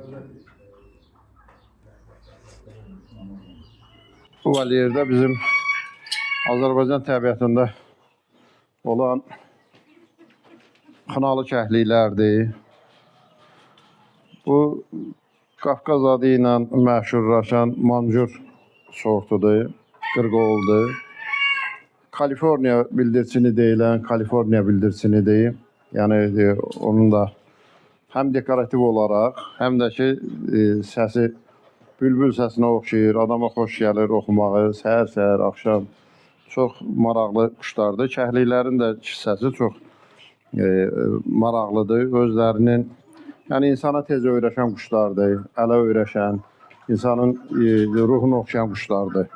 Bu valyerdə bizim Azərbaycan təbiətində olan xınalı kəhliklərdir. Bu Qafqaz adı ilə məşhurlaşan mancur sortudur, qırqovuldur. Kaliforniya bildirçini deyilən Kaliforniya bildirçinidir. Yəni onun da həm dekorativ olaraq, həm də ki səsi bülbül səsinə oxşayır, adama xoş gəlir oxumağı, səhər-səhər, axşam çox maraqlı quşlardır. Kəhliklərin də səsi çox maraqlıdır. Özlərinin, yəni insana tez öyrəşən quşlardır, ələ öyrəşən, insanın ruhunu oxşayan quşlardır.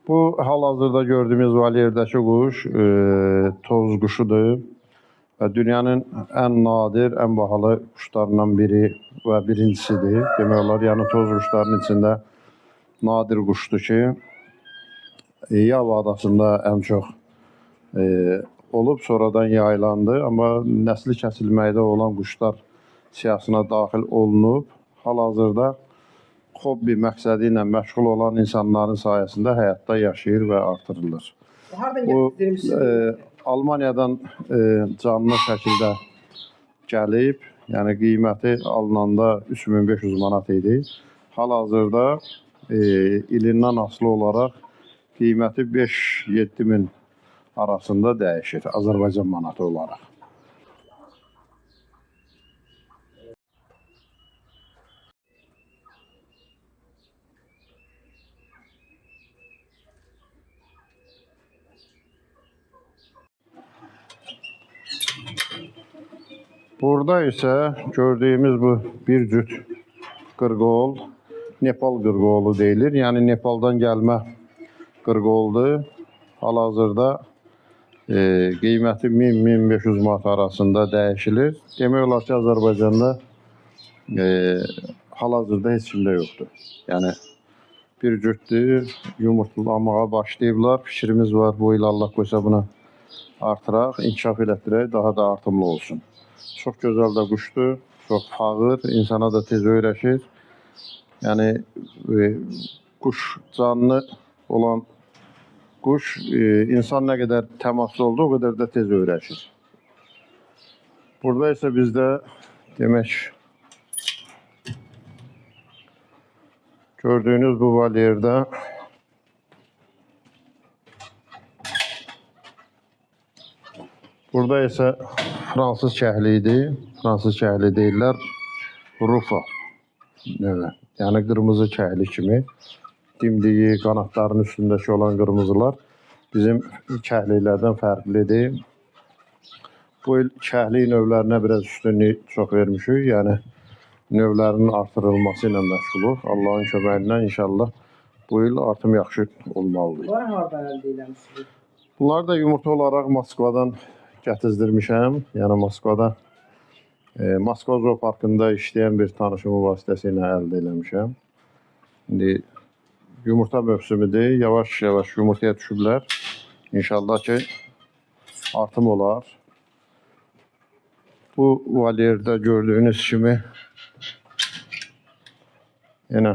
Bu hal-hazırda gördüyümüz valyerdəki quş toz quşudur və dünyanın ən nadir, ən bahalı quşlarından biri və birincisidir. Demək olar, yəni toz quşların içində nadir quşdur ki, Yava adasında ən çox olub, sonradan yaylandı, amma nəsli kəsilməkdə olan quşlar siyahısına daxil olunub. Hal-hazırda hobbi məqsədi ilə məşğul olan insanların sayəsində həyatda yaşayır və artırılır. Bu Almaniyadan canlı şəkildə gəlib, yəni qiyməti alınanda 3500 manat idi. Hal-hazırda ilindən asılı olaraq qiyməti 5-7 min arasında dəyişir Azərbaycan manatı olaraq. Burada isə gördüyümüz bu bir cüt qırqovul, Nepal qırqovulu deyilir. Yəni Nepaldan gəlmə qırqovuldur. Hal-hazırda qiyməti 1000-1500 manat arasında dəyişilir. Demək olar ki, Azərbaycanda hal-hazırda heç kimdə yoxdur. Yəni bir cütdür, yumurtlamağa başlayıblar. Fikrimiz var, bu il Allah qoysa buna artıraq, inkişaf elətdirək, daha da artımlı olsun. Çox gözəl də quşdur, çox fağır, insana da tez öyrəşir. Yəni quş canlı olan quş insan nə qədər təmaslı oldu, o qədər də tez öyrəşir. Burada isə bizdə demək gördüyünüz bu valyerdə burada isə Fransız kəhliyidir. Fransız kəhli deyirlər. Rufa. Evet. Yəni qırmızı kəhli kimi. Dimdiyi, qanatların üstündəki olan qırmızılar bizim kəhliklərdən fərqlidir. Bu il kəhlik növlərinə biraz üstünlük çox vermişik. Yəni növlərinin artırılması ilə məşğuluq. Allahın köməyi ilə inşallah bu il artım yaxşı olmalıdır. Bunlar hardan əldə eləmişsiniz? Bunlar da yumurta olaraq Moskvadan gətizdirmişəm. Yəni Moskvada Moskva zooparkında işləyən bir tanışımın vasitəsilə əldə eləmişəm. İndi yumurta mövsümüdür. Yavaş-yavaş yumurtaya düşüblər. İnşallah ki artım olar. Bu valyerdə gördüyünüz kimi yenə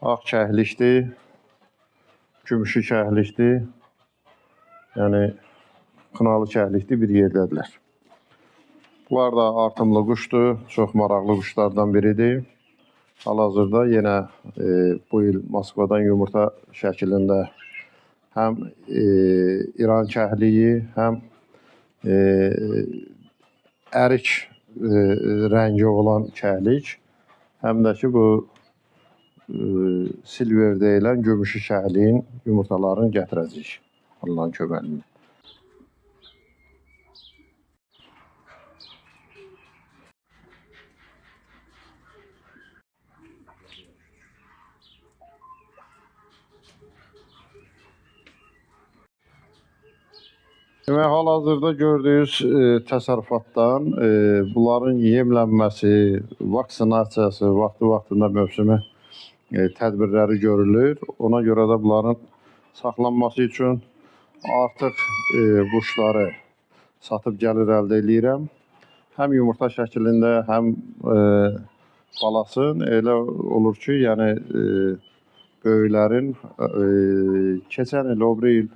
ağ kəhlikdir, gümüşü kəhlikdir. Yəni xınalı kəhlikdir, bir yerdədirlər. Bunlar da artımlı quşdur, çox maraqlı quşlardan biridir. Hal-hazırda yenə bu il Moskvadan yumurta şəklində həm İran kəhliyi, həm ərik rəngi olan kəhlik, həm də ki bu silver deyilən gümüşü kəhliyin yumurtalarını gətirəcəyik Allahın köməyi ilə. Demək, hal-hazırda gördüyünüz təsərrüfatdan bunların yemlənməsi, vaksinasiyası, vaxtı-vaxtında mövsümü tədbirləri görülür. Ona görə də bunların saxlanması üçün artıq quşları satıb gəlir əldə edirəm. Həm yumurta şəklində, həm balasın elə olur ki, yəni böyüklərin keçən il, o biri il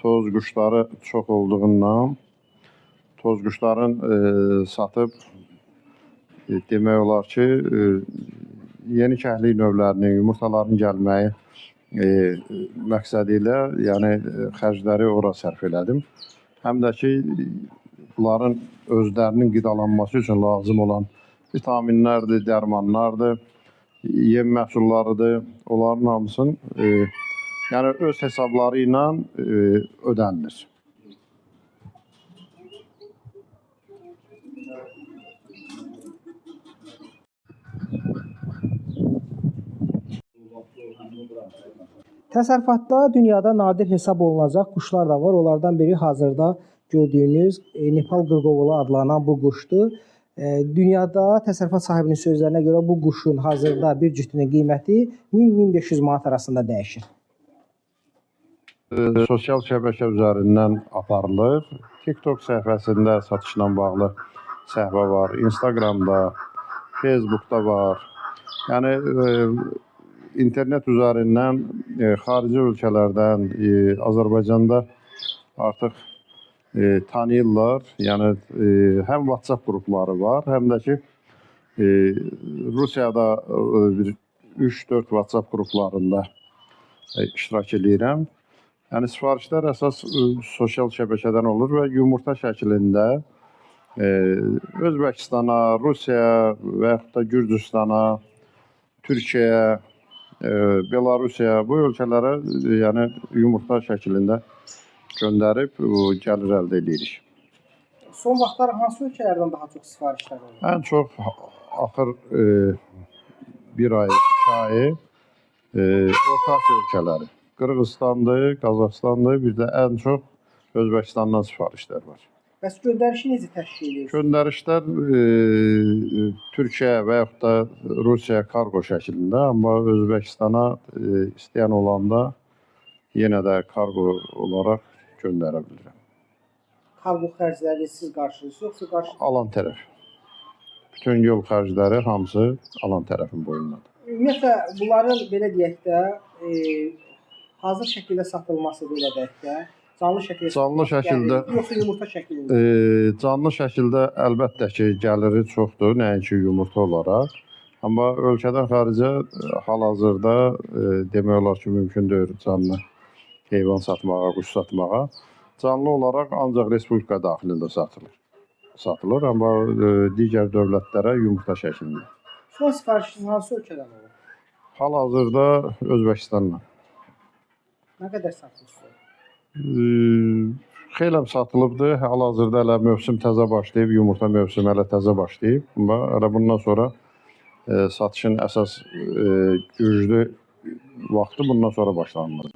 toz quşları çox olduğundan toz quşların satıb demək olar ki, yeni kəhlik növlərinin, yumurtaların gəlməyi məqsədi ilə yəni xərcləri ora sərf elədim. Həm də ki, bunların özlərinin qidalanması üçün lazım olan vitaminlərdir, dərmanlardır, yem məhsullarıdır. Onların hamısını yəni öz hesabları ilə ödənilir. Təsərrüfatda dünyada nadir hesab olunacaq quşlar da var. Onlardan biri hazırda gördüyünüz Nepal qırqovulu adlanan bu quşdur. Dünyada təsərrüfat sahibinin sözlərinə görə bu quşun hazırda bir cütünün qiyməti 1000-1500 manat arasında dəyişir. Sosial şəbəkə üzərindən aparılır. TikTok səhifəsində satışla bağlı səhifə var. Instagramda, Facebookda var. Yəni internet üzərindən xarici ölkələrdən Azərbaycanda artıq tanıyırlar. Yəni həm WhatsApp qrupları var, həm də ki Rusiyada 3-4 WhatsApp qruplarında iştirak edirəm. Yəni sifarişlər əsas sosial şəbəkədən olur və yumurta şəklində Özbəkistana, Rusiya və yaxud da Gürcüstana, Türkiyəyə, Belarusiya bu ölkələrə yəni yumurta şəklində göndərib gəlir əldə edirik. Son vaxtlar hansı ölkələrdən daha çox sifarişlər olur? Ən çox axır bir ay, 2 ay Orta Asiya ölkələri. Qırğızstandır, Qazaxstandır, bir də ən çox Özbəkistandan sifarişlər var. Bəs göndərişi necə təşkil edirsiniz? Göndərişlər Türkiyə və yaxud da Rusiya kargo şəklində, amma Özbəkistana istəyən olanda yenə də kargo olaraq göndərə bilirəm. Kargo xərcləri siz qarşılıyorsunuz, yoxsa qarşılıyorsunuz? Alan tərəf. Bütün yol xərcləri hamısı alan tərəfin boyundadır. Ümumiyyətlə, bunların belə deyək də, hazır şəkildə satılması belə deyək də, canlı şəkildə yoxsa yumurta şəklində? Canlı şəkildə əlbəttə ki, gəliri çoxdur, nəinki yumurta olaraq. Amma ölkədən xaricə hal-hazırda demək olar ki, mümkün deyil canlı heyvan satmağa, quş satmağa. Canlı olaraq ancaq Respublika daxilində satılır, amma digər dövlətlərə yumurta şəklində. Son sifarişiniz hansı ölkədən olur? Hal-hazırda Özbəkistanla. Nə qədər satılır? Xeyləm satılıbdır. Hal-hazırda hələ mövsüm təzə başlayıb, yumurta mövsümü hələ təzə başlayıb. Amma hələ bundan sonra satışın əsas güclü vaxtı bundan sonra başlanılır.